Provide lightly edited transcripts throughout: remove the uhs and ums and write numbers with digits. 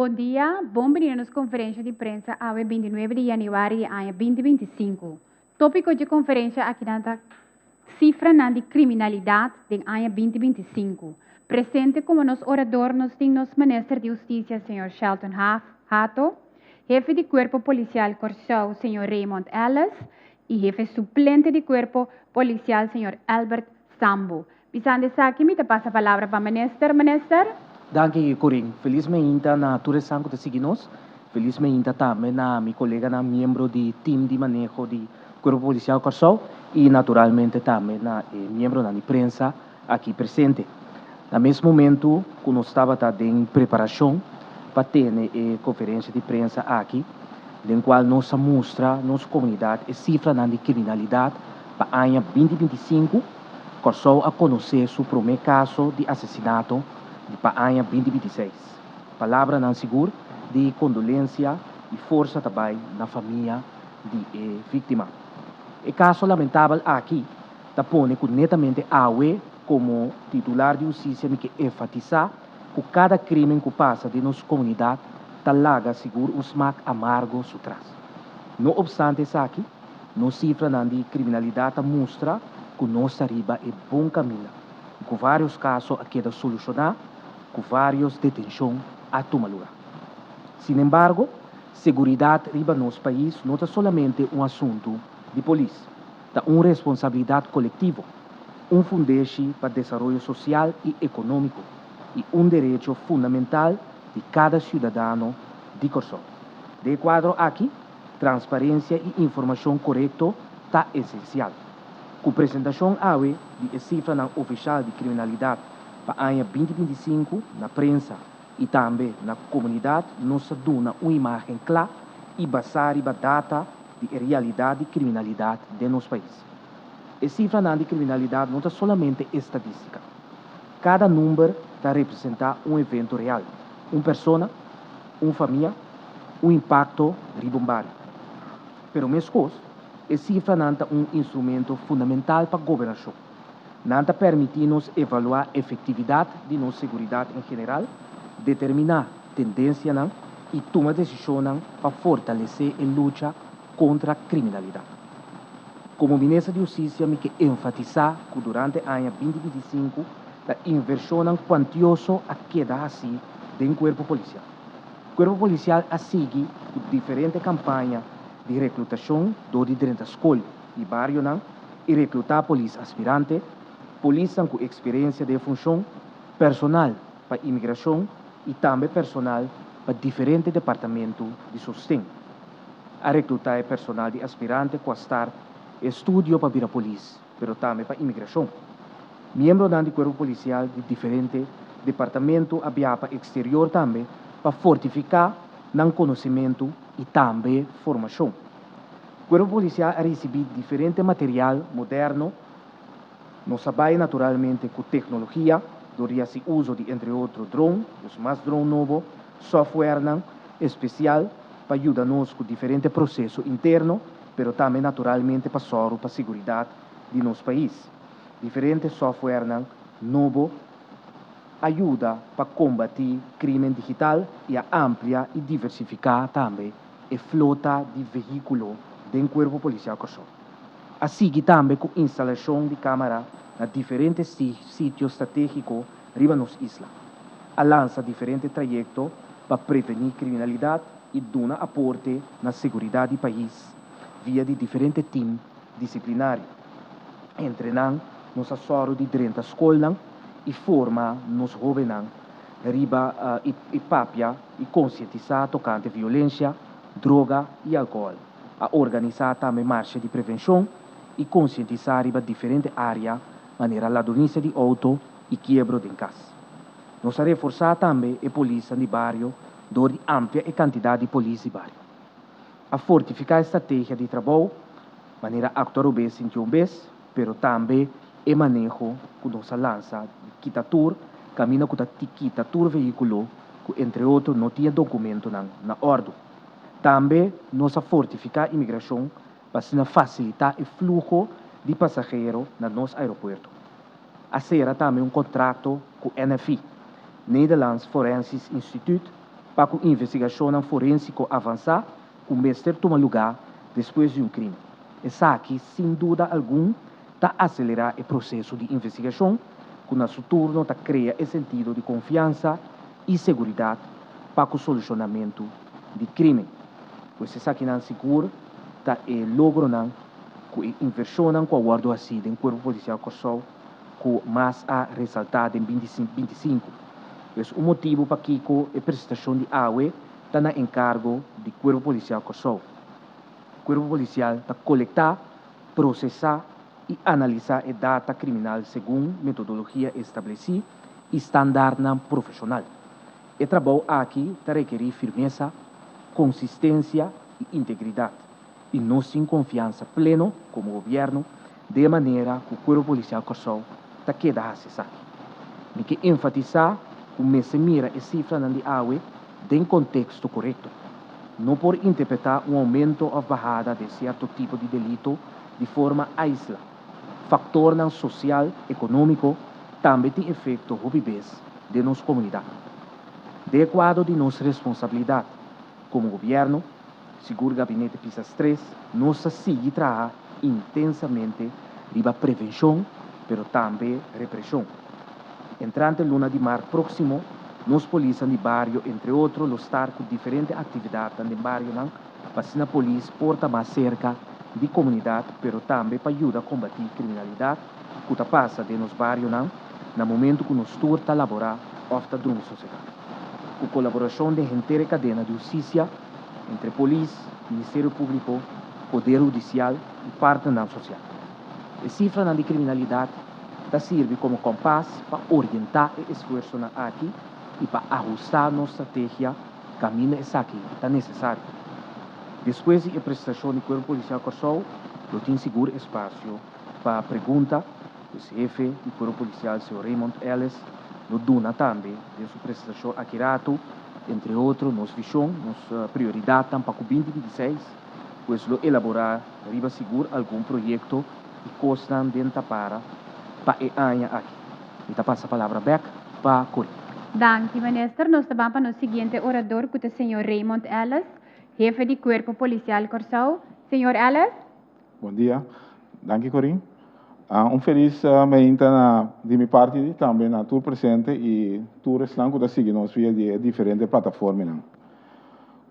Bom dia, bem-vindos à conferência de imprensa a 29 de janeiro de ano 2025. Tópico de conferência aqui na cifra de criminalidade do ano 2025. Presente como nos orador nos tem nos ministro de Justiça, Sr. Shelton Hato, jefe de Cuerpo Policial Corsou, Sr. Raymond Ellis, e jefe suplente de Cuerpo Policial, Sr. Albert Sambo. Pisando aqui, me passa a palavra para o ministro. Danke, Corin. Felizmente na turesan que te seguimos. Felizmente também na meu colega na membro do time de manejo de Corpo Policial Corsou e naturalmente também na membro da imprensa aqui presente. No mesmo momento, que nós estava em preparação para ter a conferência de imprensa aqui, em qual nós mostra nossa comunidade a cifra de criminalidade para o ano 2025, Corsou a conhecer o primeiro caso de assassinato para o ano 2026. Palavra não segura de condolência e força também na família de vítima. O caso lamentável aqui está pondo netamente a como titular de justiça que enfatizar que cada crime que passa de nossa comunidade está larga seguro um smack amargo atrás. Não obstante isso aqui, nos cifra de criminalidade mostra que nós arriba é bom caminho. Com vários casos a queda solucionar, com várias detenções a tomar lugar. Sin embargo, segurança riba no nosso país não é somente um assunto de polícia, é uma responsabilidade coletiva, um fundamento para o desenvolvimento social e econômico e um direito fundamental de cada cidadão de Corsou. De quadro aqui, transparência e informação correta está essencial. Com a apresentação de cifra oficial de criminalidade para o ano 2025 na prensa e também na comunidade, nos dá uma imagem clara e baseada na data de realidade de criminalidade de nosso país. A cifra de criminalidade não é somente estatística. Cada número está representa um evento real, uma pessoa, uma família, um impacto ribombario. Pero mesmo a cifra é um instrumento fundamental para a governação. Não permite-nos evaluar a efetividade de nossa segurança em geral, determinar tendência e tomar decisões para fortalecer a luta contra a criminalidade. Como ministro de Justiça, me quero enfatizar que durante o ano 2025, a inversão quantiosa a queda assim do Corpo Policial. O Corpo Policial a seguir diferentes campanhas de recrutação de diferentes escolas e bairros e recrutar polícia aspirante, polícia com experiência de função, personal para imigração e também personal para diferentes departamentos de sustento. A recrutar personal de aspirante com estar estudo para vir a polícia, mas também para imigração. Membros do corpo policial de diferentes departamentos havia para exterior também para fortificar no conhecimento e também formação. O corpo policial a recebido diferente material moderno, nós sabemos naturalmente com tecnologia, doria-se uso de, entre outros, drone, os mais drone novo, software especial para ajudar-nos com diferentes processos internos, mas também naturalmente para a segurança de nosso país. Diferentes software novo ajuda para combater crime digital e a ampliar e diversificar também a flota de veículos do Corpo Policial Corsou. Assim também com a instalação de câmara em diferentes sítios estratégicos riba nos islas. A lança diferentes trajetos para prevenir criminalidade e dar aporte na segurança do país via de diferentes times disciplinares. Entrenando nos assócios de diferentes escolas e forma nos jovens riba e papia e conscientizar tocante violência, droga e álcool. A organizar também marcha de prevenção e conscientizar riba diferentes áreas, maneira ladronista de auto e quebro de casa. Nós reforçar também a polícia de bairro, dor de ampla quantidade de polícia de bairro. A fortificar a estratégia de trabalho, maneira actuar o bem sem um vez, pero também e manejo que nós lança de quitatur, caminha com a quitatur veículo, que entre outros não tinha documento na ordem. Também nós fortificar a imigração para facilitar o fluxo de passageiros no nosso aeroporto. A será também um contrato com o NFI, Netherlands Forensic Institute, para que a investigação forense avançar, o mestre toma lugar depois de um crime. Essa aqui, sem dúvida alguma, está acelerar o processo de investigação, que no seu turno está cria esse sentido de confiança e segurança para o solucionamento de crime. Pois essa aqui não segura, está logro não, que a inversão com a guarda assim, do corpo policial Kosovo, que mais a ressaltar em 25. Pois o motivo para que a prestação de AUE está na encargo do corpo policial Kosovo. O corpo policial está coletar, processar e analisar a data criminal segundo metodologia estabelecida e standard profissional. O trabalho aqui está requerir firmeza, consistência e integridade, e nós sem confiança plena como governo, de maneira que o corpo policial Kosovo está queda acessar. Me que enfatizar como se mira a cifra de AUE em contexto correto, não por interpretar um aumento ou bajada de certo tipo de delito de forma aisla. Fator social, econômico, também tem efeito rubibês de nossa comunidade. De acordo de nossa responsabilidade, como governo, seguro gabinete PISAS 3, nós seguimos trabalhando intensamente para prevenção, mas também repressão. Entrante luna de mar próximo, nos polícias de barrio, entre outros, los estar com diferentes atividades no barrio, para a polícia porta mais cerca de comunidade, mas também para ajudar a combater a criminalidade que passa de nos barrios, no momento que nos turta a laborar, ofta de uma sociedade. A colaboração de inteira cadena de justiça entre polícia, Ministério Público, Poder Judicial e parte da social. A cifra de criminalidade serve como compass para orientar o esforço aqui e para ajustar nossa estratégia caminho essa aqui está necessário. Depois da prestação do Corpo Policial Kosovo, eu tenho seguro espaço para pergunta do chefe do Corpo Policial, o Sr. Raymond Ellis, no dona também de sua prestação accurato, entre outros, nossa visão, nossa prioridade para o 2026, pois lo elaborar, riba seguro algum projeto e custa dentro para a área aqui. Então passa a palavra back para Corey. Danke, minister. Nós vamos para o seguinte orador, que é o Sr. Raymond Ellis, jefe do Corpo Policial Kosovo. Sr. Ellis? Bom dia. Danke, Corinne. Feliz meinta de minha parte também na tour presente e tour estão que seguimos via de diferentes plataformas.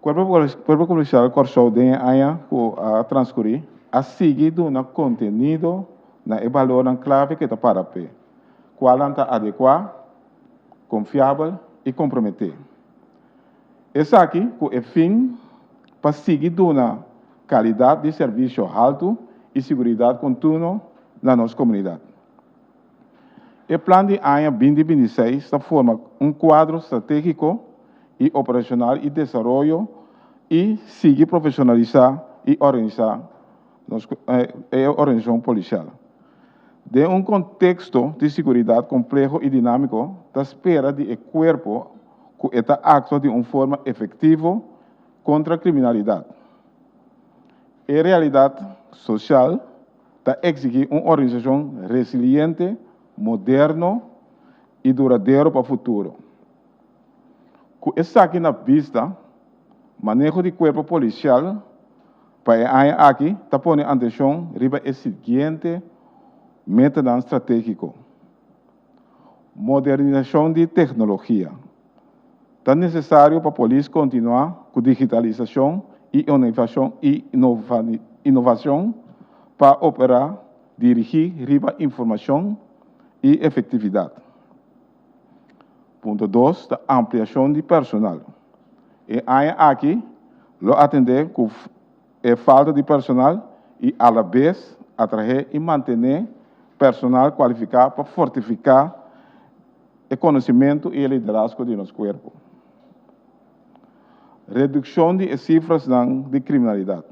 Corpo Policial Kosovo tem a transcorrer a seguir do conteúdo na valor clave que está para pé. Qual é adequado, confiável e comprometer. Esse aqui é o fim para seguir uma qualidade de serviço alto e segurança contínua na nossa comunidade. O plano de ano 2026 está forma quadro estratégico e operacional e desenvolvimento e seguir profissionalizar e organizar a organização policial. De contexto de segurança complexo e dinâmico, da espera de o corpo que está actua de forma efetiva contra a criminalidade. A realidade social está exigir uma organização resiliente, moderna e duradoura para o futuro. Com essa aqui na vista, manejo de corpo policial para aqui está pondo atenção riba o seguinte método estratégico. Modernização de tecnologia. Está necessário para a polícia continuar com digitalização e inovação para operar, dirigir riba informação e efetividade. Ponto 2, a ampliação de personal. E aqui, lo atender com a falta de personal e, à la vez, atrair e manter personal qualificado para fortificar o conhecimento e o liderazgo de nosso corpo. Redução de cifras de criminalidade.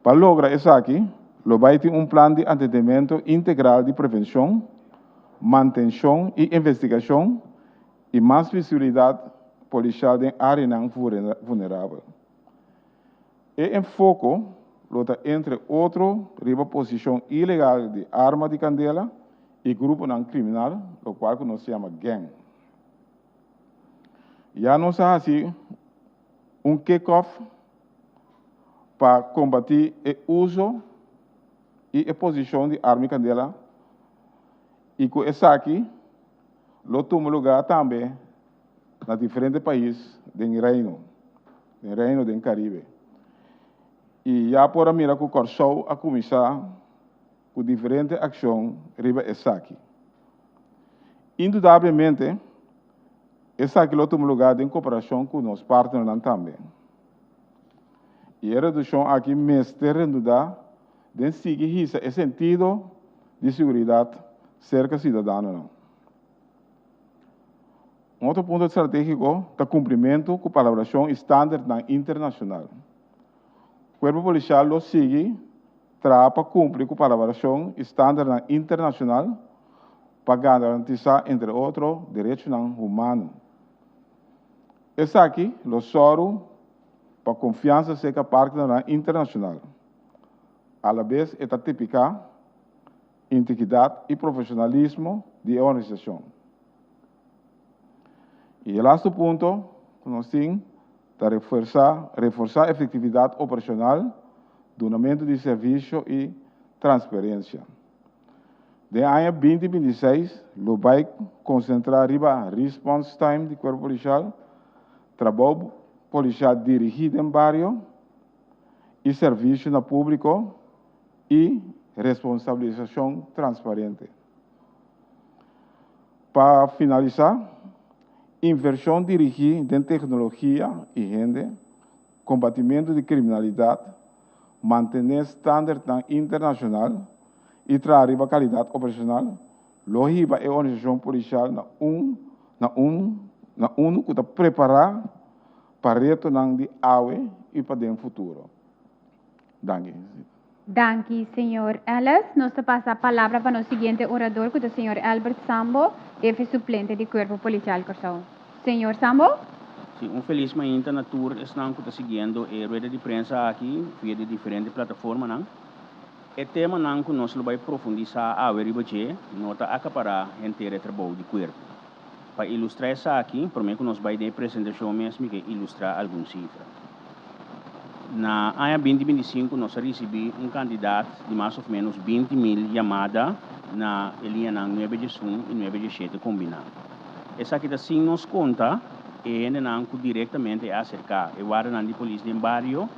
Para lograr isso aqui, lo vai ter plano de atendimento integral de prevenção, manutenção e investigação e mais visibilidade policial em área não vulnerável. E em foco, entre outros, riba posição ilegal de arma de candela e grupo não criminal, o qual nós chamamos gang. Já nos assim kick-off para combater o uso e a posição de arma candela. E com essa aqui, lo toma lugar também na diferentes países do Reino do Caribe. E já por a mira que o Corsou a começar com diferentes ações riba essa aqui. Indudablemente, essa aqui lo toma lugar em cooperação com os partners também. E a redução aqui mestre dá de seguir esse sentido de segurança cerca cidadano. Outro ponto estratégico é o cumprimento com a colaboração estándar internacional. O Corpo Policial lo sigue para cumprir com a colaboração estándar internacional para garantizar, entre outros, direitos humanos. Esse aqui, lo soro para confiança seca partner internacional. A la vez, é típica integridade e profissionalismo de organização. E o último ponto, nós temos que reforçar a efetividade operacional, donamento de serviço e transparência. De ano 2026, o vai concentrar a response time do Corpo Policial, trabalho policial dirigido em barrio e serviço no público e responsabilização transparente. Para finalizar, inversão dirigida em tecnologia e renda, combatimento de criminalidade, manter estándares internacional e trazer a qualidade operacional, lohiba é a organização policial na ONU que está preparada para reto de AUE e para o futuro. Danke. Danke, senhor Ellis. Nós passa a palavra para o seguinte orador, que é o senhor Albert Sambo, jefe suplente do Corpo Policial Corsão. Senhor Sambo? Sim, feliz manhã na tour, estamos seguindo a rede de prensa aqui, via de diferentes plataformas. O tema que nós vamos profundizar a verificar, nota acaparar inteiro trabalho de corpo. Para ilustrar isso aqui, por mim que nós vamos dar apresentação mesmo que ilustrar algumas cifras. Na ano 2025, nós recebemos candidato de mais ou menos 20.000 chamadas na linha 9 de 1 e 9 de 7 combinado. Essa aqui assim nos conta e não diretamente acerca e guarda de polícia em barrio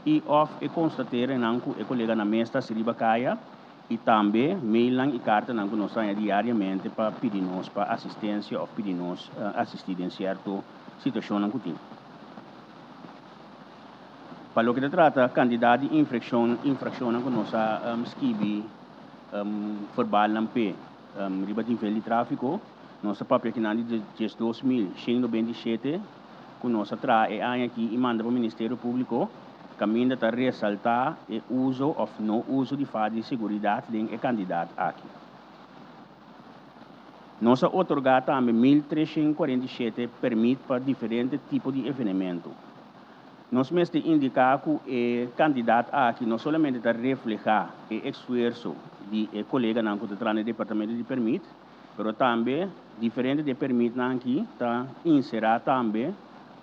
e e constatar que o colega na mesta se ribacaia e também mailam e carta que nós temos diariamente para pedir-nos para assistência ou pedir-nos assistir em certa situação que temos. Para o que se trata, candidato de infração que nós escrevi verbal na P, riba de tráfico, nossa própria aqui de 2027, que nós traz aqui e manda para o Ministério Público, caminho para ressaltar o uso ou não uso de fato de segurança de candidato aqui. Nós otorgamos também 1.347 permite para diferentes tipos de eventos. Nós mesmo indicamos que o candidato aqui não somente refleja o esforço de colega que está no departamento de permite, mas também diferente de permite aqui está inserir também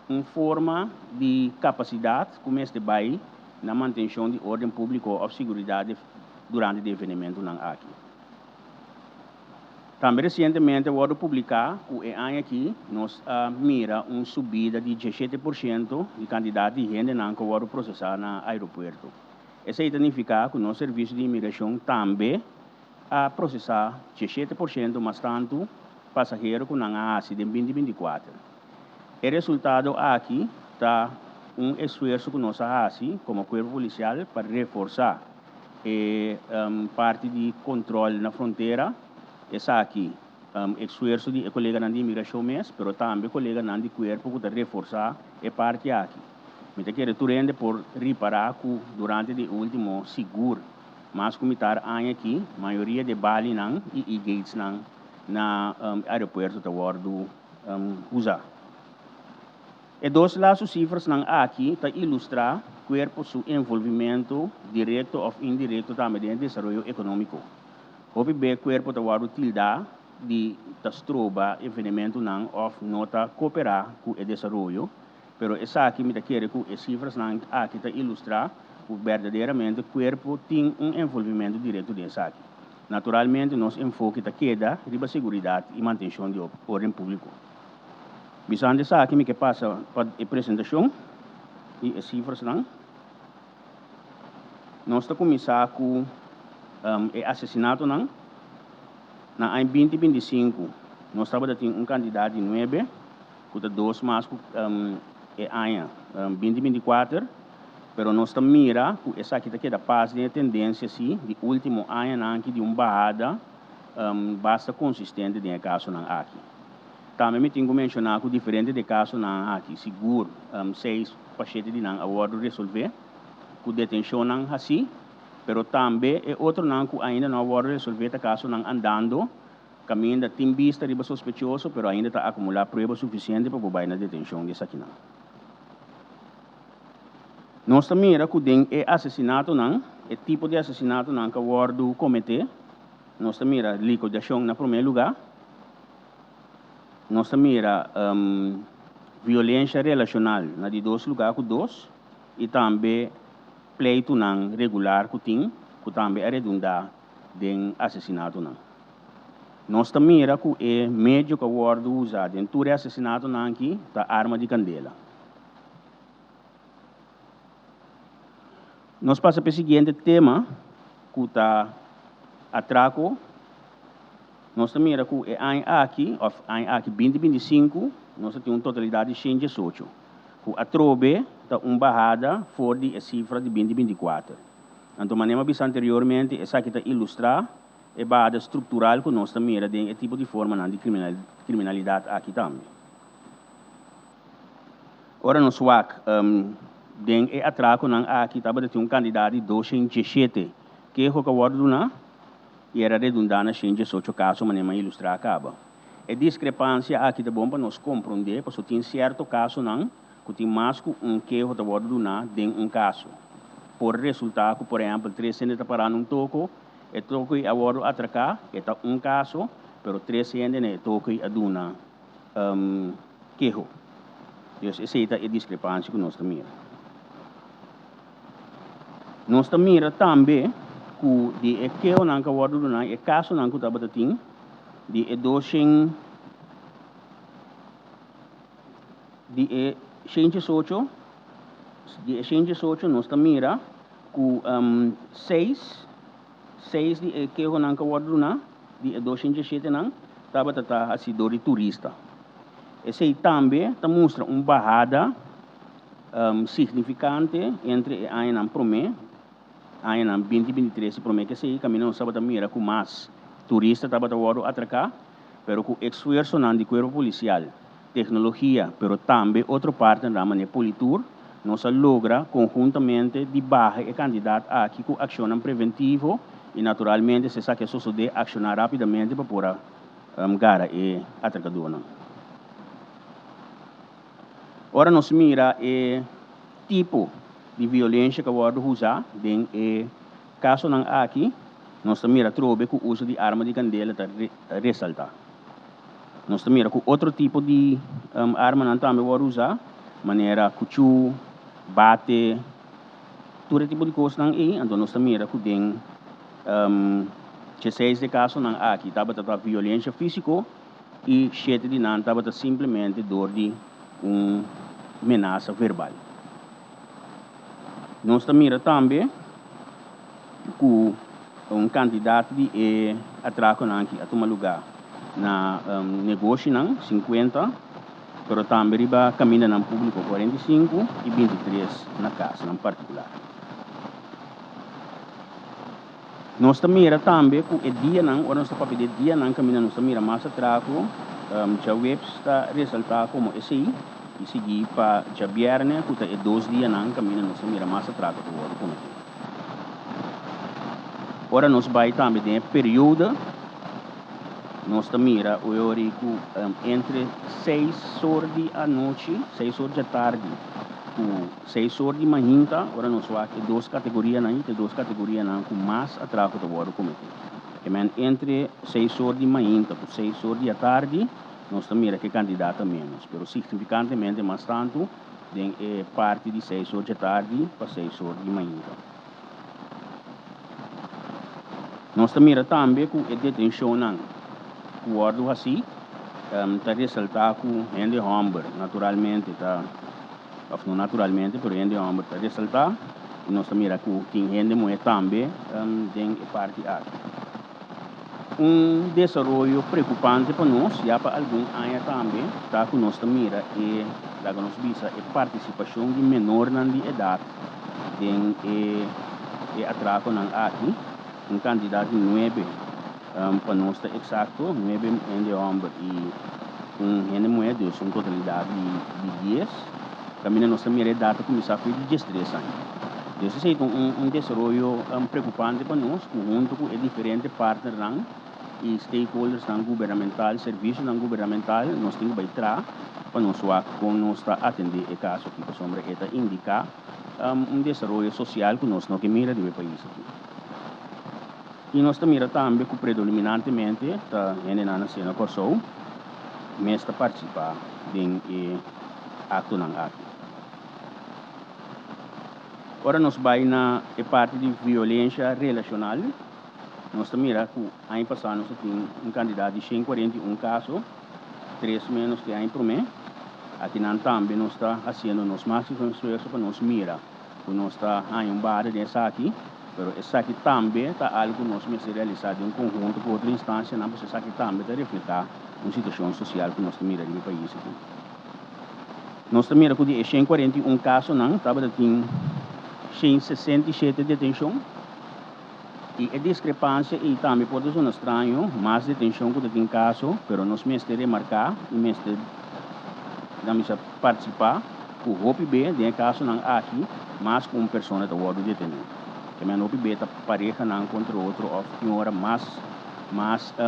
uma forma de capacidade como este vai na manutenção de ordem pública ou segurança durante o evento aqui. Também recentemente vou publicar que o ano aqui nós mira uma subida de 17% de candidatos de renda que vão processar no aeroporto. Isso significa que o nosso serviço de imigração também a processar 17% mais tanto passageiros que não há em 2024. O resultado aqui está esforço que nós fazemos como corpo policial para reforçar parte de controle na fronteira. Essa aqui, esforço de colega de imigração mesmo, mas também colega de corpo que reforçar a parte aqui. Me quero turende por reparar que durante o último seguro, mas como está aqui, a maioria de Bali e gates na aeroporto da Wardo usa. E dois laços cifras aqui para ilustrar o seu envolvimento direto ou indireto também no desenvolvimento econômico. O corpo da Wardo tilda de tastroba evenimento não of nota cooperar com o desenvolvimento, pero essa aqui me quer que as cifras não aqui tá ilustrar o verdadeiramente o corpo tem envolvimento direto dessa aqui. Naturalmente, nosso enfoque está queda riba segurança e manutenção de ordem público. Bisando essa aqui me que passa para a apresentação e as cifras não. Nós está começar com o assassinato não. Na em 2025, nós estamos tendo candidato de 9, com 2 mais em 2024, pero nós estamos mira que essa aqui está paz de tendência sim, de último ano de barrada basta consistente de caso não aqui. Também me tenho que mencionar que diferente de caso não aqui, seguro 6 pacientes de não aguardo resolver, com detenção não assim. Pero também é outro não que ainda não vai resolver o caso não andando, caminho da tem vista riba sospechoso, pero ainda está acumular prova suficiente para bobar na detenção dessa aqui não. Nós também mira que tem assassinato não, é tipo de assassinato não que o do cometer. Nós também mira liquidação na primeiro lugar. Nós também mira violência relacional na de 2 lugares com 2 e também pleito não regular que também é redundar de assassinato não. Nós também mira que é médio que o guarda usa dentro do assassinato não aqui da arma de candela. Nós passamos para o seguinte tema que está atraco. Nós também mira que é aqui 2025 nós temos uma totalidade de 118. Que a trobe está barrada fora de cifra de 2024. Então, maneira vista anteriormente, essa aqui está ilustrar a barrada estrutural que nós também mira de tipo de forma de criminalidade aqui também. Ora, nós den atraco não aqui estava ter candidato de 217 que o acordo na e era redundante 118 caso maneira ilustrar acaba. A discrepância aqui é bom para nós compreender, porque tem certo caso não que tem mais que o acordo na den caso. Por resultado, por exemplo, 300 está parando toco, e toco e acordo atracar, está caso, pero 300 né toco e aduna queijo. Essa é a discrepância que nós temos. Nós mira também que de que o não acordo não é caso não que estava tendo de 200 de 118 nós mira que 6 de que o não acordo não de 207 não estava a cidade de turista. Esse também mostra barrada significante entre a ano primeiro ano 2023 promete que se caminho sábado mira com mais turista estava a atracar, pero com esforço não de corpo policial, tecnologia, pero também outra parte da maneira politur, nós logra conjuntamente de barra e candidato aqui com ação preventivo e naturalmente se sabe que só de acionar rapidamente para pôr gara e atracador. Ora nós mira tipo de violência que o usar den caso não aqui nós mira trobe com o uso de arma de candela para ressaltar. Nós mira com outro tipo de arma não também o usar maneira cuchu bate todo tipo de coisa não então nós mira com den 16 de caso não aqui estava violência física e 7 de não estava simplesmente dor de ameaça verbal. Nós mira também que candidato de atraco aqui a tomar lugar na negócio não 50, pero também riba caminha no público 45 e 23 na casa em particular. Nós mira também que o dia não, ou nós papel de dia não caminha nós mira mais atraco, já web está ressaltar como esse e seguir para já viernes que é 2 dias não caminha nós mira mais atraco do outro como. Ora nós vai também de período nós mira o horário entre 6 horas da noite, 6 horas da tarde, 6 horas de manhã, ora nós vai ter 2 categorias não, tem 2 categorias não com mais atraco do outro como. entre 6 horas de manhã por 6 horas da tarde, nós também que candidata menos, mas significantemente mais tanto, tem parte de 6 horas da tarde para 6 horas de manhã. Nós também com a detenção, o ordem assim, está ressaltar com Andy Homber, naturalmente, não naturalmente, mas Andy Homber está ressaltar, e nós também com quem Andy Moe também tem parte aqui. Desenvolvimento preocupante para nós, já para algum ano também, está com nós também e lá nós visa a participação de menor de idade tem atraco aqui, candidato 9 para nós está exato 9 em homem e em moeda uma totalidade de 10, também nós também data começar a de 13 anos. Esse é desenvolvimento preocupante para nós, junto com diferentes partners e stakeholders governamental, serviços governamental, nós temos que entrar para nós atender o caso que a sombra indicar desenvolvimento social que nós não queremos do país aqui. E nós também que predominantemente está na cena Corsou, mas está participar em ato aqui. Agora nós vamos na parte de violência relacional. Nós também que ano passado nós tínhamos candidato de 141 casos, 3 menos que ano por mês. Aqui também nós está fazendo nos máximos esforços para nós mirar. Nós está em barra dessa aqui, mas essa aqui também está algo que nós temos realizado em conjunto com outra instância, mas essa aqui também está refletir uma situação social que nós temos no país aqui. Nós também que 141 casos não, estava tendo 167 detenção. E a discrepância e também pode ser estranho, mais detenção que tem caso, mas nós temos que remarcar e temos que participar com o OPB, tem caso aqui, mas com uma pessoa da ordem detenido. Também o OPB está pareja contra outro, ou tem hora mais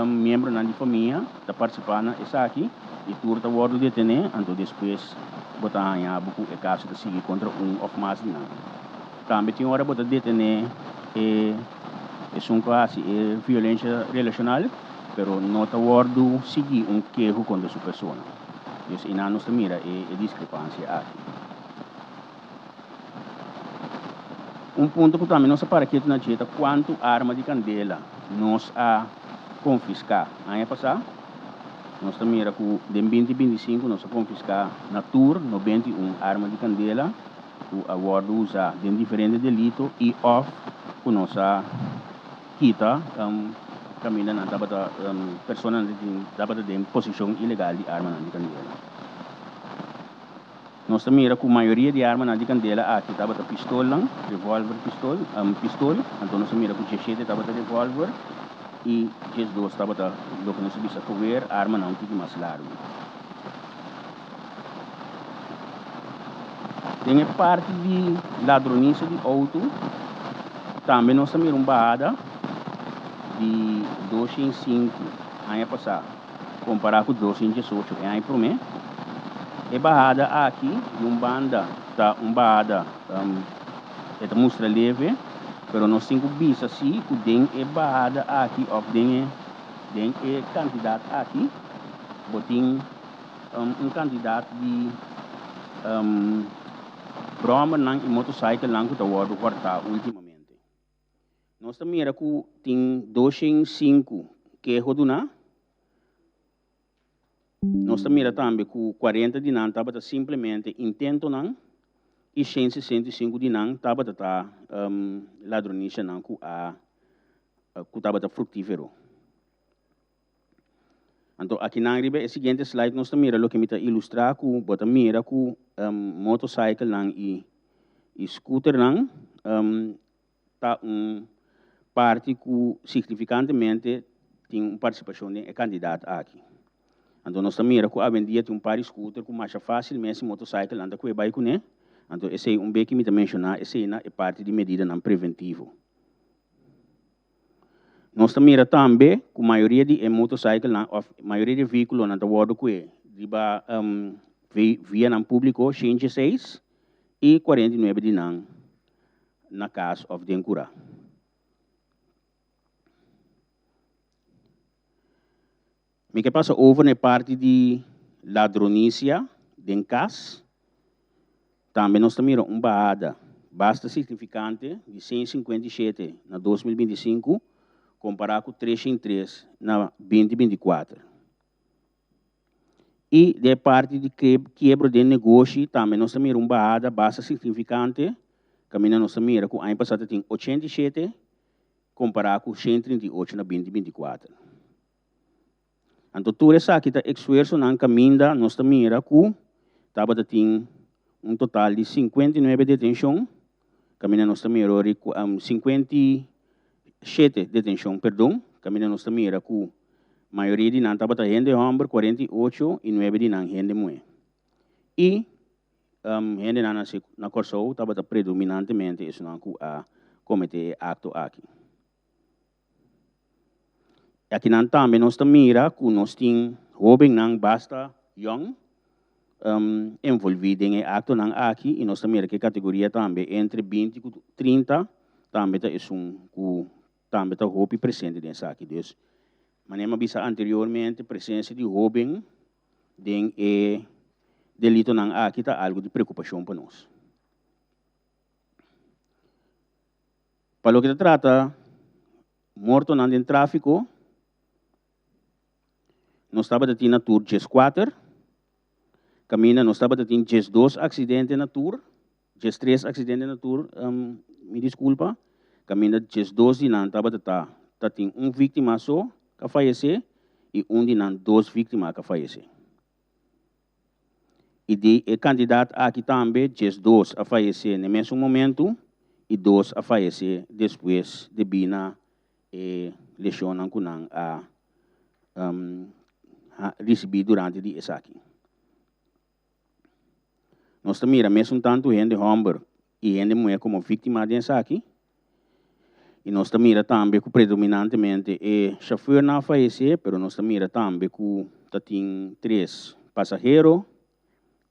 membro da família está participando essa aqui, e tudo da ordem detenido, então depois botar em abo o caso de seguir contra ou mais de nada. Também tem hora botar detenido é quase violência relacional, mas não está ordem seguir queijo contra sua pessoa. Isso nós também discrepância aqui. Ponto que também nós para aqui na dieta quanto arma de candela nós a confiscar. Ano passado, nós também com de 2025 nós a confiscar na tour 91 arma de candela, o acordo usa de diferentes delitos e off com nossa kita caminha na tabata pessoa de posição ilegal de arma de candela. Nós também com a maioria de armas de candela aqui tabata pistola, revólver pistola, então nós também com 17 tabata revólver e 12 tabata do que nós bisa cover arma não que mais largo. Tem a parte de ladronice de auto, também nós também barrada de 205 ano passado, comparado com 218 ano por mês. É barrada aqui de banda, barrada é mostra leve, mas nós temos visto assim que tem barrada aqui, ou tem candidato aqui, botem candidato de broma e motociclo que está sendo cortado ultimamente. Nós também tem 205 que é roduna. Nós também com 40 de não estava simplesmente intento não e 165 de não estava ladronice não que estava frutífero. Então aqui na riba é seguinte slide nós também o que me está ilustrar com bota mira com motociclo não e scooter não tá parte que significantemente tem uma participação de candidato aqui. Então nós também com a vendia tem par de scooter com mais fácil mesmo motociclo anda com o bike né. Então esse é bem que me mencionar esse é parte de medida não preventivo. Nós também com a maioria de motociclo a maioria de veículos na ward com riba via não público 106 e 49 de não na casa of de Encura. Me que passa over na parte de ladronícia, de cas. Também nós temos uma baada bastante significante de 157 na 2025, comparado com 303 na 2024. E de parte de quebra de negócio, também nós temos uma baada bastante significante, caminhando nós temos com a ano passado tem 87, comparado com 138 na 2024. Então, tudo isso aqui está esforço na caminho, nós temos com tem total de 59 detenção, caminhando nós temos 57 detenção, perdão, caminhando nós temos com maioria de nós estava gente homem 48 e 9 de nós gente mulher. E gente na Corsou estava predominantemente isso não a cometer acto aqui. Aqui nós também nós mira que nós temos jovem não basta young envolvido em acto não aqui e nós mira que categoria também entre 20 e 30 também é também tá jovem presente nessa aqui Deus. Manema bisa anteriormente presença de jovem den delito não aqui tá algo de preocupação para nós. Para o que trata morto não em tráfico nós estava tendo na tour GES 4, caminha nós estava tendo GES 2 acidente na tour, GES 3 acidente na tour, me desculpa, caminha GES 2 de não estava tendo vítima só que faleceu e de não 2 vítimas que faleceu. E de candidato aqui também GES 2 a falecer no mesmo momento e 2 a falecer depois de bina lesão que não recebi durante esse aqui. Nós também mesmo tanto gente homem e gente mulher como vítima desse aqui. E nós também também que predominantemente chauffeur não faleceu, mas nós também também que tem 3 passageiros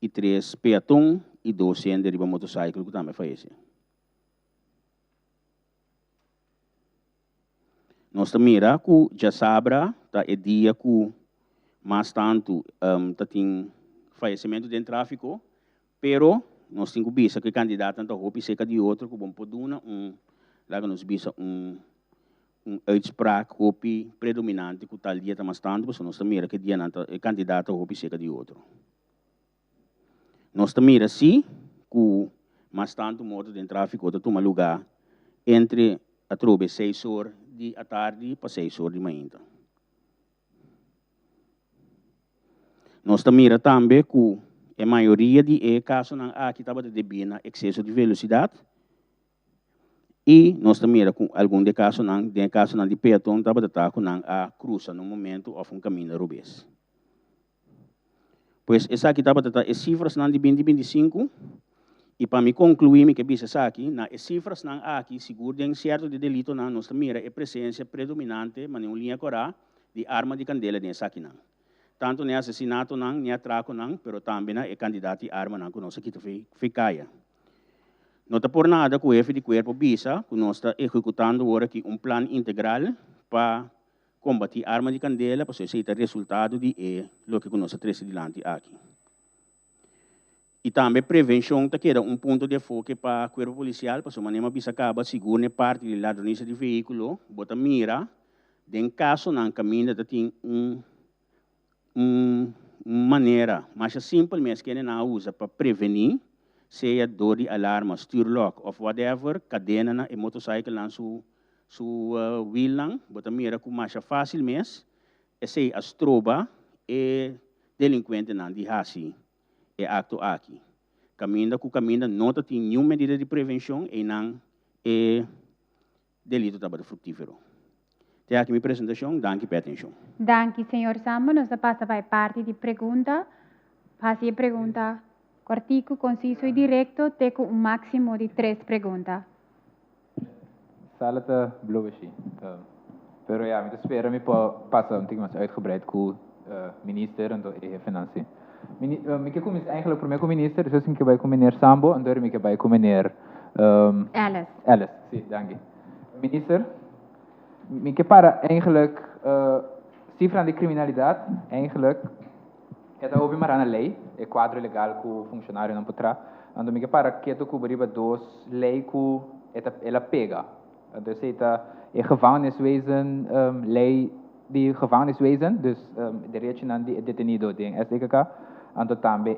e 3 peatões e 2 gente de motociclo que também faleceu. Nós também que já sabra é dia que mais tanto tem falecimento de tráfico, pero nós temos que ver que candidato não roupa seca de outro que vamos poder lá nós visa uitspraak roupa predominante que tal dia mais tanto, porque nós também que dia não candidato roupa seca de outro. Nós também assim que mais tanto modo de tráfico está toma lugar entre a trobe 6 horas da tarde para 6 horas de manhã. Nós também que a maioria de casos aqui estava de bina excesso de velocidade e nós também com algum de casos de peatão estava a cruza no momento ou caminho de rubês. Pois essa aqui estava as cifras de 2025 e para me concluir que bisa aqui na as cifras aqui seguro de certo de delito nós também a presença predominante mas em linha corá de arma de candela nessa aqui não. Tanto no assassinato não, no atraco não, pero também é candidato a arma não que nós aqui ficaia. Não está por nada que o chefe de corpo bisa que nós está executando agora aqui plano integral para combater arma de candela, para ser resultado de lo que nós estamos adiante aqui. E também prevenção está queda ponto de foco para o corpo policial, para maneira bisa acaba segura parte de ladronícia de veículo, bota mira, em caso não caminho tem maneira mais simples mesmo que não usa para prevenir, seja dor de alarma, steer lock ou whatever, cadena e motociclo na su wheel lang, bota mira com mais fácil mesmo, esse as troba e delinquente não de hasi é acto aqui. Caminha não tem nenhuma medida de prevenção e não é delito de frutífero. Até aqui minha apresentação, danke pela atenção. Danke, senhor Sambo. Nós passamos para a parte de pergunta. Passe a pergunta cortico, conciso e direto, tem máximo de 3 perguntas. Sala te bloesie. Pero ja, met spelen me passen een beetje uitgebreid com minister en de financiën. Ik kom eigenlijk voor mij com minister, dus ik ben bij meneer Sambo en door ik bij com meneer Alice. Alice, sim, dank je. Minister, ik para eigenlijk cifra de criminaliteit, eigenlijk, het is ook maar aan een lei, een quadro legal que o funcionário não pode tra, ando me para que tu cobriba dos lei que ela pega. Dus het een gevangeniswezen, lei die gevangeniswezen, dus de reactie aan die detenido ding SDKK, ando também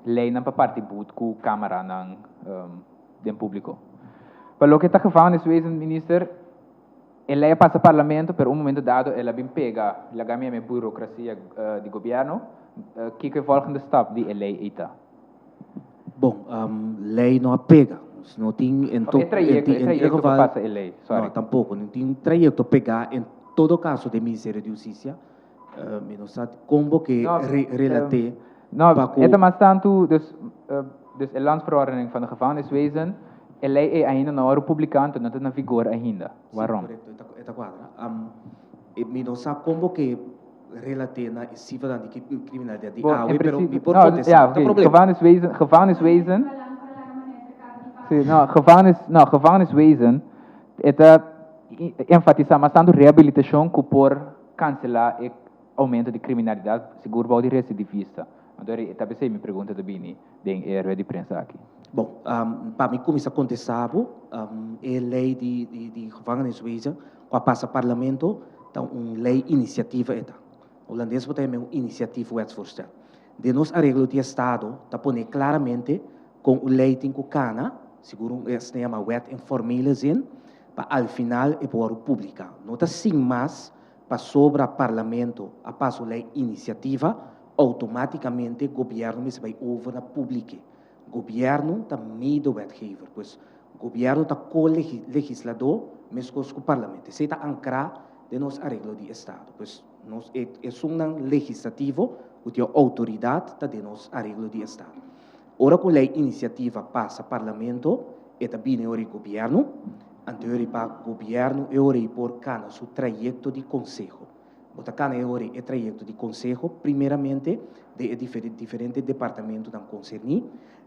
lei não para parte boot com câmera ng den público. Para lo que está gevangeniswezen, minister, ela passa parlamento, per un momento dado ela bem pega, la gamia me burocracia di governo, que é o volgende stap die ela está. Bom, lei não pega. Não tem em todo trajecto que passa a lei, sorry. Não, tampouco. Não tem trajecto pegar em todo caso de Ministério de Justiça. Não sabe como que relate. Nou, het is maar tanto, dus de landsverordening van de gevangeniswezen, lei é ainda na hora publicante, não está na vigor ainda. Waarom? Correto, esta quadra. Não sabe como que relate na cifra de criminalidade. Pero me por ja, gevangeniswezen. Sim, gevangeniswezen, het enfatiza mais tanto reabilitação que por cancelar o aumento de criminalidade, seguro para o recidivista. Então, talvez você me pergunta também, tem de prensa aqui. Bom, para mim, como isso aconteceu, a lei de gevangeniswezen, quando passa parlamento, então, uma lei iniciativa. O holandês tem uma iniciativa wetsvoorstel. De nos arreglo de Estado, está põe claramente com a lei tem que cana, seguro se chama wet em formele zin, para al final é por publicar. Não está sim mais para sobre o parlamento, a passo lei iniciativa, automaticamente o governo vai over a publique. O governo está meio do wetgever, pois o governo está co-legislador, mesmo com o parlamento. Isso está ancrado de nos arreglo de Estado, pois nós é um legislativo, que a autoridade está de nos arreglo de Estado. Ora que a lei iniciativa passa parlamento, é também o governo, anterior para o governo, é hora por cana o trajeto de conselho. Bota cana é hora o trajeto de conselho, primeiramente, de diferentes departamentos da concerni,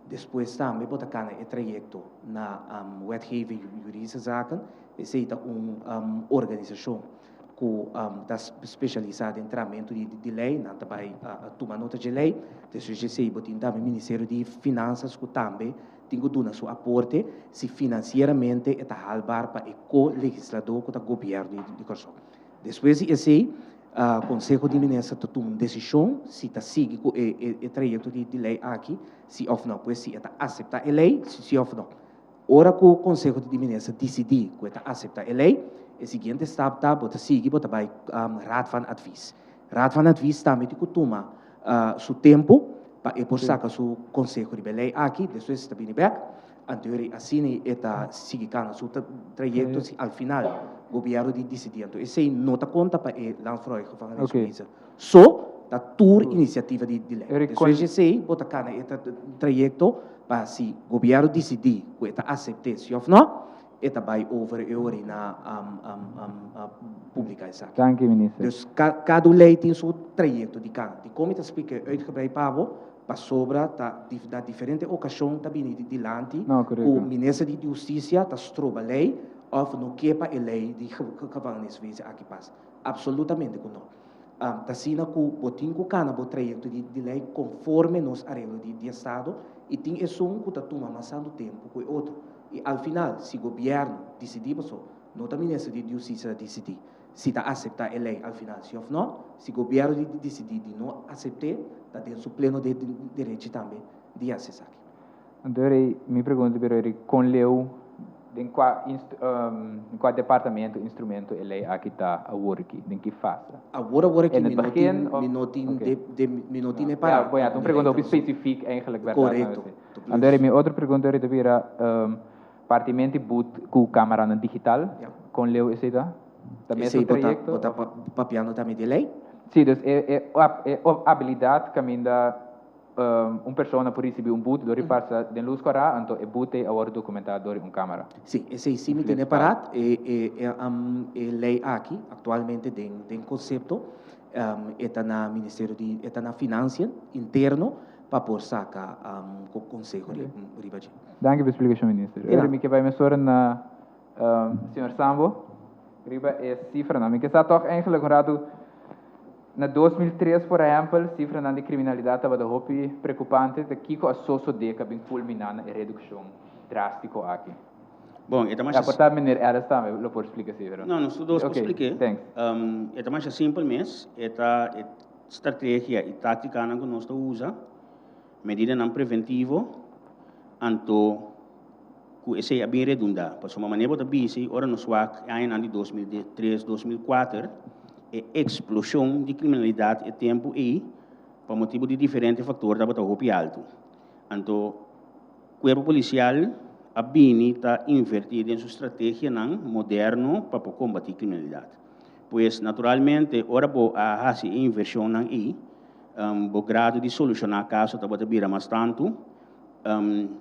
depois também bota cana é trajeto na wetgeving juridische zaken, é uma organização que está especializada em tratamento de lei, não também toma nota de lei, depois eu sei que também o Ministério de Finanças que também tem que dar seu aporte se financeiramente está halbar para o co-legislador que está governo de Corsão. Depois eu sei o Conselho de Ministros toma uma decisão se está seguindo o trajeto de lei aqui, se ou não, pois se está aceitar a lei, se ou não. Ora que o Conselho de Ministros decidir que está aceitar a lei, o seguinte stap bota seguir bota vai raad van advies. Raad van advies também tem que tomar seu tempo para por sacar seu conselho de lei aqui, depois está bem back, anterior assim está seguindo seu trajeto se ao final o governo de decidir. Então esse nota conta para lançar o gevangeniswezen. Só da tour iniciativa de lei. Depois esse bota cana este trajeto para se o governo decidir que está aceitar se ou não. Eta vai over euro na publicar essa. Dank u, minister. Dus cada lei tem seu trajeto de cana. De como está explica uitgebreid Pablo, para sobra da diferente ocasião também de lante, o ministro de Justiça está stroba lei of no quepa a lei de gevangeniswezen aqui passa. Absolutamente não. Tá sina que o botin com cana o trajeto de lei conforme nos arreglo de Estado e tem esse que está tomando mais tempo que o outro. E, ao final, se o governo decidir, não está ministro de Justiça decidir se está aceitar a lei, ao final, se ou não, se o governo decidir de não aceitar, está dentro do pleno de direito também de acessar. Então, me pergunto, com leu, em qual departamento, instrumento, a lei aqui está a work, em que faz? Agora que minutin é para. Então, pergunta específica, eigenlijk, correto. Então, minha outra pergunta era, partimento boot com câmera digital, com leu esse da? Também esse projeto. Bota papiano também de lei? Sim, dus é habilidade que ainda pessoa por receber boot, dori passa de luz corá, então boot é agora documentado dori câmera. Sim, esse sim tem parado lei aqui atualmente tem conceito está na Ministério de está na Finanças interno para por sacar o Conselho de Ribaji. Dank u voor de explicatie, minister. Ik heb bij me zorgen naar Sr. Sambo. Riba é cifra, não. Porque está toch eigenlijk rato na 2003, por exemplo, cifra de criminalidade estava de hopi preocupante, de que a socio deca bem culminando a redução drástica aqui. Bom, é mais portanto, meneer Ellis também, lo por explicar cifra. Não, não estou a explicar. Thanks. É mais simples mesmo, é estratégia e tática que nós usa, medida não preventivo, anto que esse é bem redundante. Por uma maneira de bisi, ora no SWAC, em ano de 2003, 2004, a explosão de criminalidade e tempo aí, por motivo de diferentes fatores, estava muito alto. Então, o corpo policial a bini está invertido em sua estratégia moderno para combater a criminalidade. Pois, naturalmente, ora a essa inversão aí, o grado de solucionar caso estava a mais tanto,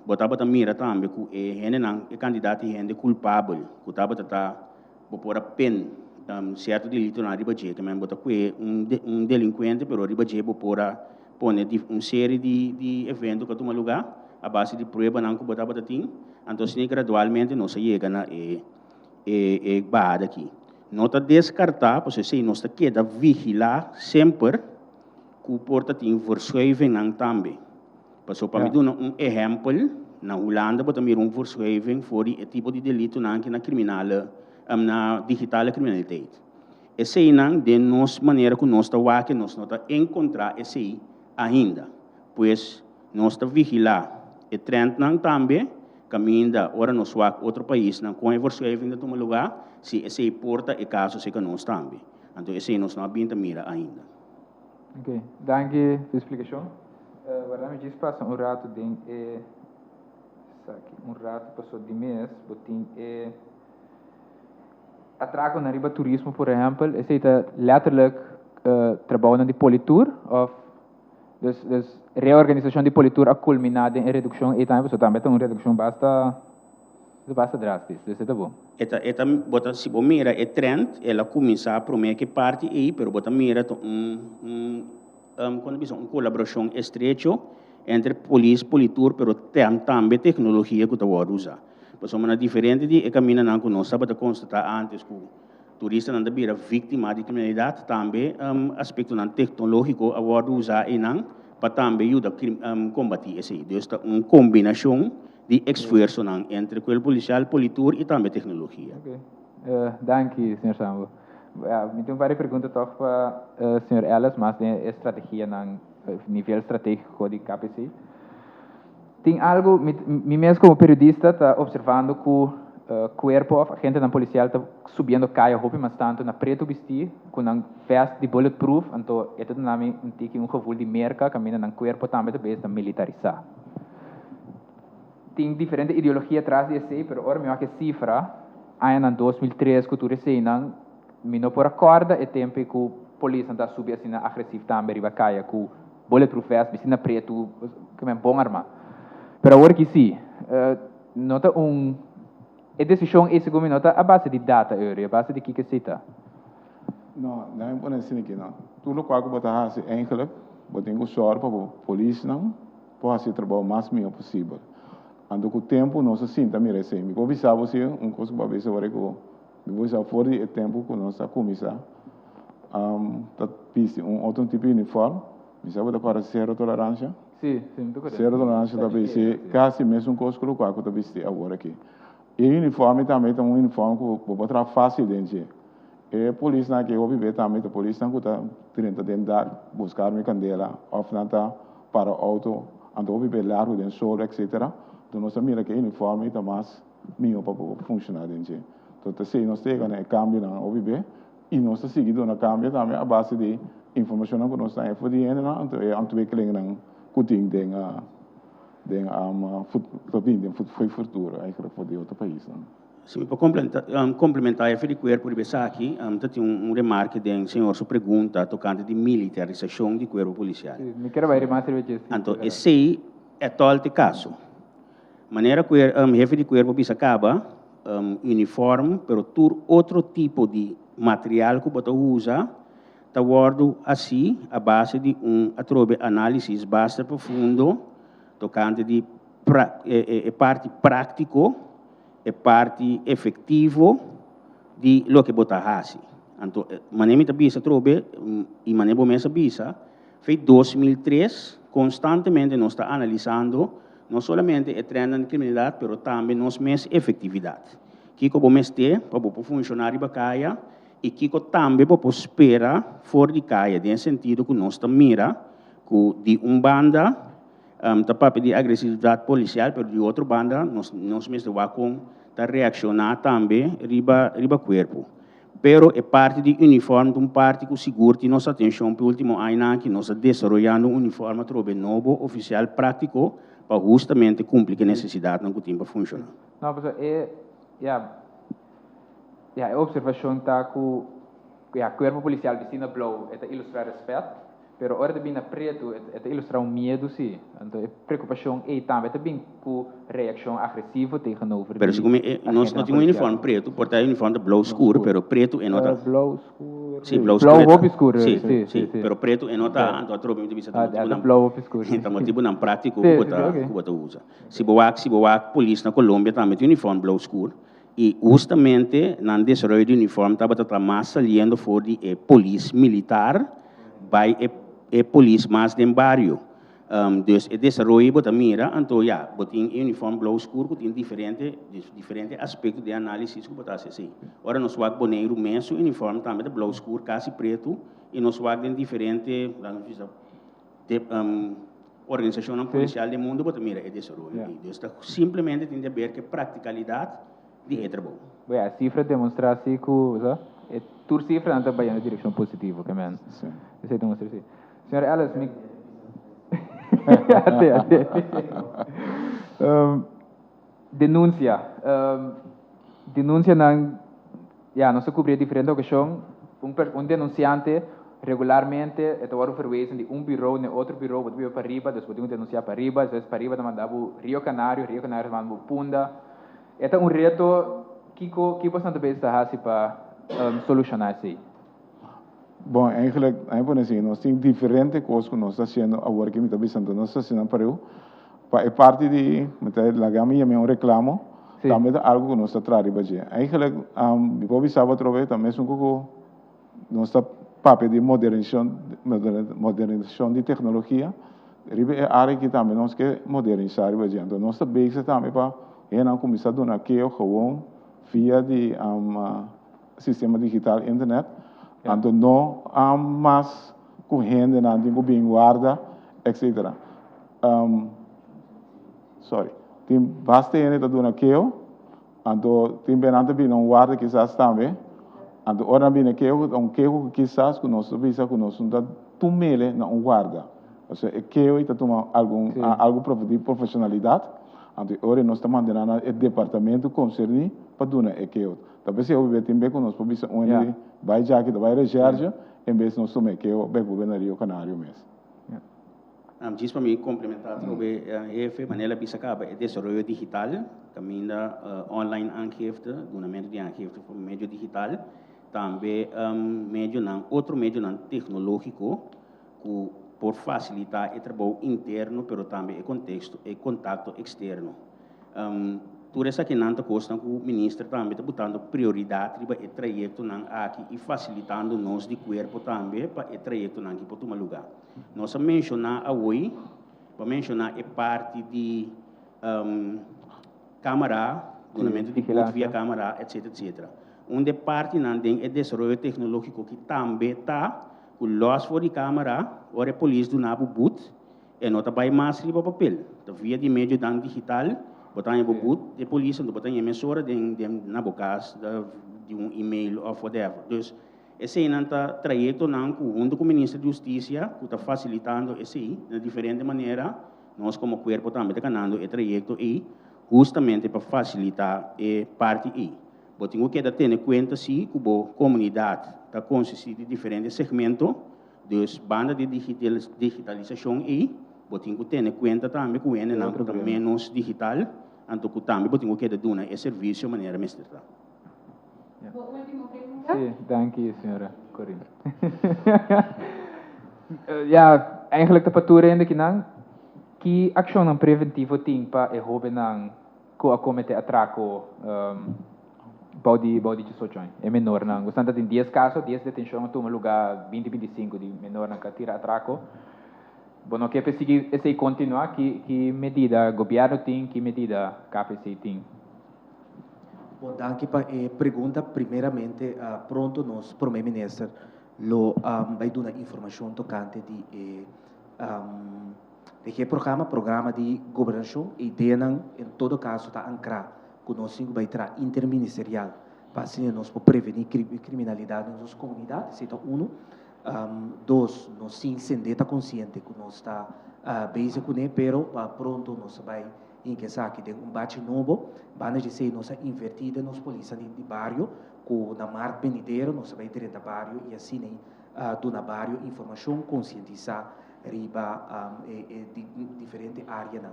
botava mira também que é candidato a gente culpável, que estava a pôr a pena certo delito na ribadia, que bota que delinquente, pero ribadia bota pôr uma série de eventos que toma lugar, a base de prova não que botava tem, então gradualmente não se chega na barra aqui. Nota descartar, porque se nós queda vigilar sempre que o porta tem verschuiving também. Passou para mim um exemplo, na Holanda, bota mir verschuiving for o tipo de delito na criminal, na digital criminalidade. Esse aí não, de nossa maneira que nós estamos encontrar esse aí ainda, pois nós estamos vigilar e trend não também, caminha ora nos outro país, não com a verschuiving de um lugar, se esse aí porta e caso se que nós também. Então esse aí nós não abinta mira ainda. Ok, danke pela explicação. Agora me diz passa rato ding rato passou de mês, botin atraco na riba turismo, por exemplo, esse está letterlijk trabalhando de politur of dus reorganização de politur a culminada em redução e também uma redução basta drástica, isso é bom. Eta bota se bom mira é trend, ela começa a prometer que parte aí, pero bota mira quando uma colaboração estreita entre polícia, politur, pero também tecnologia que tu pode usar. Por uma diferente de caminho não que nós sabemos constatar antes que o turista não deve ser vítima de criminalidade, também aspecto não tecnológico a pode usar e não para também ajudar a combater isso. Então, uma combinação de esforço entre o policial, politur e também tecnologia. Ok, danke, Sr. Sambo. Me tem várias perguntas para o Sr. Ellis, mas tem estratégia no nível estratégico de KPC. Tem algo, me mesmo como periodista, está observando que o corpo, a gente na policial está subindo caia roupa, mas tanto na preto vestir, com um veste de bulletproof, então é tudo um gevoel de merca, caminha no corpo também está militarizado. Tem diferente ideologia atrás desse, mas agora me acho que cifra, aí em 2003, que tu recém não por acorda, é tempo que a polícia está subindo assim agressivo também, riba caia, com bulletproof veste, vestindo preto, que é bom armado. Pero agora que sim, nota a decisão é segundo nota a base de data, a base de que se está. Não é bom assim aqui não. Tudo qual que botar assim, eigenlijk, botar em sorte para a polícia não, para fazer trabalho o mais melhor possível. Ando com o tempo nós assim também recebemos. Eu avisava você coisa para ver se agora que eu vou usar fora o tempo que nós começar. Tá piste outro tipo de uniforme, me sabe da para zero tolerância. Sim, muito correto. Zero tolerância também se quase mesmo coisa que eu estou vestindo agora aqui. E o uniforme também é um uniforme que eu vou botar fácil dentro. E a polícia que eu vivo também, a polícia que está tentando tentar buscar minha candela, ou não está para o auto, ando eu vivo largo dentro sol, etc. Então nós mira que o uniforme está mais melhor para funcionar dentro. Então se nós temos um cambio na o vivo e nós seguindo na cambio também a base de informação que nós temos for die na ontwikkeling na kuting den futuro eigenlijk voor die outro país. Sim, para complementar a corpo de pensar aqui, tem remarque do senhor sua pergunta tocante de militarização do corpo policial. Me quero ver mais serviços. Então, esse é todo o caso. Maneira que o chefe de corpo bisa acaba uniforme, pero tur outro tipo de material que você usa, tá guardo assim a base de atrobe análise bastante profundo tocante de parte prático e parte efetivo de lo que bota hasi. Então, maneira que bisa trobe e maneira bomesa bisa, foi 2003 constantemente nós está analisando não somente a trend de criminalidade, mas também nossa efetividade. Que como este para o funcionário bacaia e que também para espera fora de caia, no sentido que nós mira que de banda papo de agressividade policial, mas de outra banda nós mesmo vamos reaccionar também riba corpo. Pero é parte do uniforme, de parte que segura nossa atenção para o último ano que nós estamos desenvolvendo uniforme trobe novo oficial prático para justamente cumprir a necessidade no tempo funcionar. Não, mas a observação está que o corpo policial vecino blue é ilustrar respeito, pero hora de bina preto é ilustrar medo sim. Então a preocupação é também bem com reação agressiva tegenover. Pero se como nós não temos uniforme preto, portar uniforme de blue escuro, pero preto é nota. Blue escuro. Sim, blue escuro. Blue escuro. Sim, pero preto é nota, então a tropa me disse blue escuro. Então tipo não prático que bota usa. Se boa polícia na Colômbia também tem uniforme blue escuro. E justamente na desenvolvimento do uniforme estava mais saliendo fora de polícia militar, vai polícia mais de barrio. Então, o desenvolvimento da mira, então, tem uniforme blue escuro, tem diferente aspectos de análise que botar assim. Ora, nós vamos boneiro mesmo, uniforme também de blue escuro, quase preto, e nós vamos em diferente organização policial do mundo, botar mira, é desenvolvimento. Então, simplesmente tem que ver que practicalidade de trabalho. A cifra demonstra assim que é tur cifra não está bem na direção positiva, que man. Sim. Isso demonstra assim. Senhor Alice, me denúncia não se cobrir diferente ocasião denunciante regularmente é agora verwezen de bureau na outro bureau para arriba depois denunciar para arriba às vezes para arriba mandava Rio Canário mandava Punda é reto que bastante bem está para solucionar isso. Bom, eigenlijk, nós temos diferentes coisas que nós estamos fazendo agora que me está pensando, nós estamos fazendo para eu, para parte de, la gama e um reclamo, também é algo que nós estamos trabalhando. Eigenlijk, depois de sábado outra vez, também é nós estamos papel de modernização de tecnologia, é área que também nós queremos modernizar, então nós estamos bem também para começar a donar aqui gewoon via de sistema digital internet. Então, não há mais correndo, não tem bem guarda, etc. Tem bastante gente do naquele, então tem bem nada bem não guarda quizás também. Então, ora bem naquele, que quizás que nós visa que nós não tomele não guarda. Ou seja, aquele está tomando algo de profissionalidade. Então, ora nós estamos mandando o departamento concernido para donar aquele. Talvez se eu ver também que nós podemos onde vai já que vai reserva, em vez de nós tomar que eu bem governaria o Canário mesmo. Diz para mim complementar sobre a maneira de acaba é desenvolvimento digital, caminha online aangifte, donamento de aangifte por meio digital, também outro meio não tecnológico que por facilitar o trabalho interno, mas também o contexto e contato externo. Tudo isso aqui não custa que o ministro também está botando prioridade para o trajeto aqui e facilitando nós de corpo também para o trajeto aqui para tomar lugar. Nós mencionar hoje, para mencionar a parte de câmara, donamento de voto via câmara, etc. Onde parte não tem o desenvolvimento tecnológico que também está, o loss for de câmara, ora a polícia do nabo boot, e não está para mais para papel, está via de meio digital. Botar em boot de polícia, botar em emissora na boca de e-mail ou whatever. Então, esse não está trajeto não junto com o Ministro da Justiça, que está facilitando esse de diferente maneira. Nós como corpo também está ganhando o trajeto aí, justamente para facilitar a parte aí. Mas tenho que ter em conta se que a comunidade está consistindo de diferentes segmentos, das bandas de digitalização aí. Mas tenho que ter em conta também que o ENE não está menos digital, então também tenho que dar esse serviço de maneira mais direta. Sim, danke, senhora Corina. Eigenlijk de patura ainda que ação preventivo tem para o jovem que acomete atraco body 18 anos. É menor, não. Gostando de 10 casos, 10 detenções, toma lugar 20-25 de menor na catira atraco. Bom, não quer perseguir esse continuar, que medida o governo tem, que medida a KPC tem? Bom, danke para pergunta. Primeiramente, pronto, nós, primeiro-ministro, vai dar informação tocante de que programa de governação, e denan, em todo caso, está ancrado, que nós vai tra interministerial, para assim nós prevenir criminalidade nas nossas comunidades, então, dois, nós sim, sendeta consciente que nós está base com ele, pero pronto nós vai em que sabe de bate novo, vai dizer nossa invertida nos polícia de bairro, com na mar beniteiro nós vai direto a bairro e assim do na bairro informação conscientizar riba de diferente área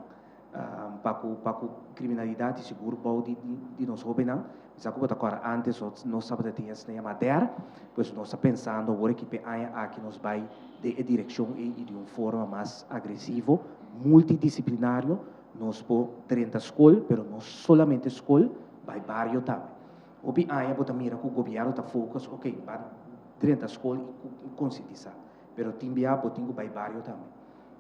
para criminalidade seguro para de nós jovens não. Já como agora antes nós sabemos que essa é matéria, pois nós estamos pensando agora que aqui nós vai de direção e de uma forma mais agressiva, multidisciplinário, nós por 30 escolas, mas não somente escola, vai barrio também. O que aí bota mira que o governo está focus, ok, vai 30 escolas e conscientizar, mas também botinho vai barrio também.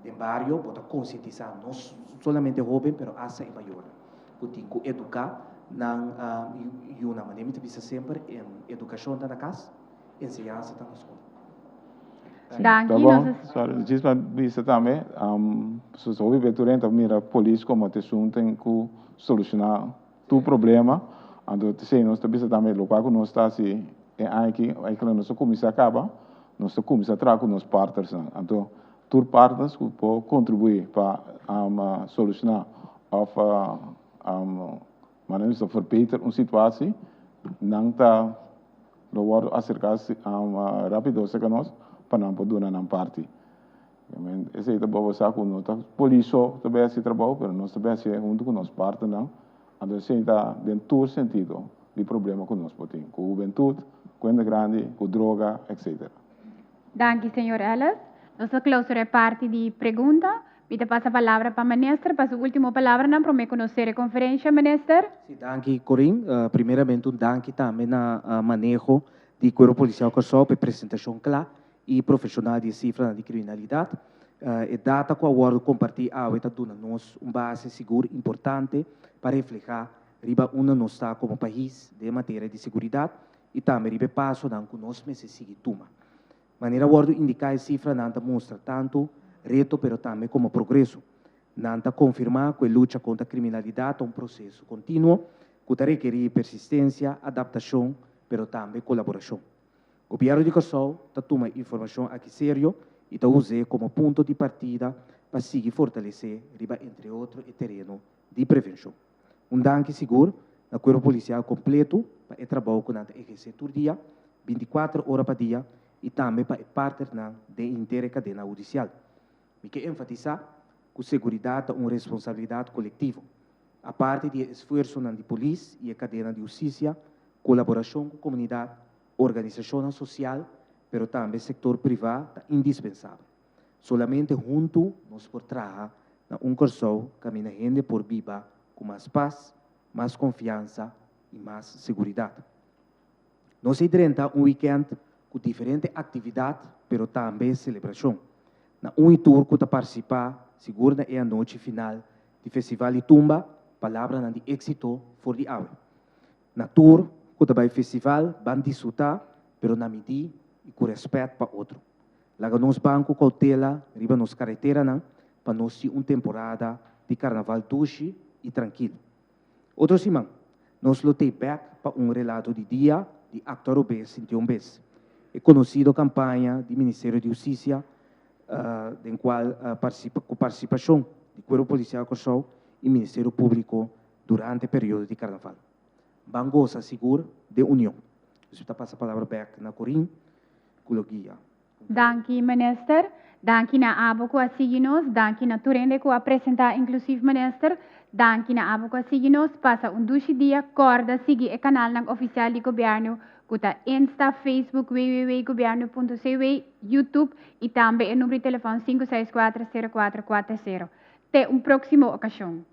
Em barrio bota conscientizar, não somente jovem, mas essa é maior. Botinho educar e uma maneira de pensar sempre em educação da casa, ensinança da escola. Danke, Tá bom, sorry, diz para você também, se você ouve durante mira polícia como te tem que solucionar tu problema, então se nós também também local que nós está assim, aqui nós começa acaba, nós começa a trazer com os partners, então tu partners que pode contribuir para solucionar of maneira de verbeteren uma situação, não está logo acercar-se rápido se nós para não poder na parte. Esse é o bom saco nós polícia também esse trabalho, mas nós também se junto com nós parte não, então se está dentro do sentido de problema que nós podemos, com juventude, com grande, com droga, etc. Danke, senhor Ellis. Nossa clausura é parte de pergunta. Me passa a palavra para o ministro, para a última palavra, para me conhecer a conferência, ministro. Sim, danke, Corinne. Primeiramente, danke também na manejo de Corpo Policial Corsol, para apresentação clara e profissional de cifra de criminalidade. E data com a acordo compartilhar está dando nós base seguro importante para refletir riba nós está como país de matéria de segurança e também riba passo não que nós necessitamos tomar. Maneira acordo indicar a cifra não mostra tanto reto, pero também como progresso. Não confirmar que a luta contra a criminalidade é processo contínuo que requer persistência, adaptação, pero também colaboração. O governo de Kosovo está tomando informação aqui sério e está usando como ponto de partida para seguir fortalecer, entre outros, o terreno de prevenção. Danke seguro na Corpo Policial completo para o trabalho que nós exercemos todo dia, 24 horas por dia, e também para parte da inteira cadeia judicial. Me quero enfatizar que a segurança é uma responsabilidade coletiva. A parte de esforço da polícia e a cadeia de justiça, colaboração com a comunidade, organização social, mas também o setor privado é indispensável. Solamente juntos nós podemos trabalhar na Kosovo caminhando a gente por viva com mais paz, mais confiança e mais segurança. Nós temos weekend com diferentes atividades, mas também celebração. Na tour que participar, segura é a noite final do Festival de Tumba, palavra de êxito for the hour. Na tour que vai festival, van desfrutar, mas na medida e com respeito para outro. Lá nos banco cautela, riba nos carretera, para nós ter uma temporada de carnaval doce e tranquilo. Outro semana, nós lutei back para relato de dia de actor obês 21 vezes. É conhecido a campanha do Ministério de Justiça, em qual com participação do Corpo Policial Kosovo e Ministério Público durante o período de carnaval. Bangosa segura de união. Você passa a palavra back na Corinne, Cologia. Danke, minister. Danke na abo ko asiginos. Danke na turende ko apresentar inclusive minister. Danke na abo ko asiginos. Passa dushi dia corda sigi e canal ng oficial di gobyerno kuta Insta, Facebook, www.gobyerno.cw, YouTube e também o número de telefone 564-0440. Até uma próxima ocasião.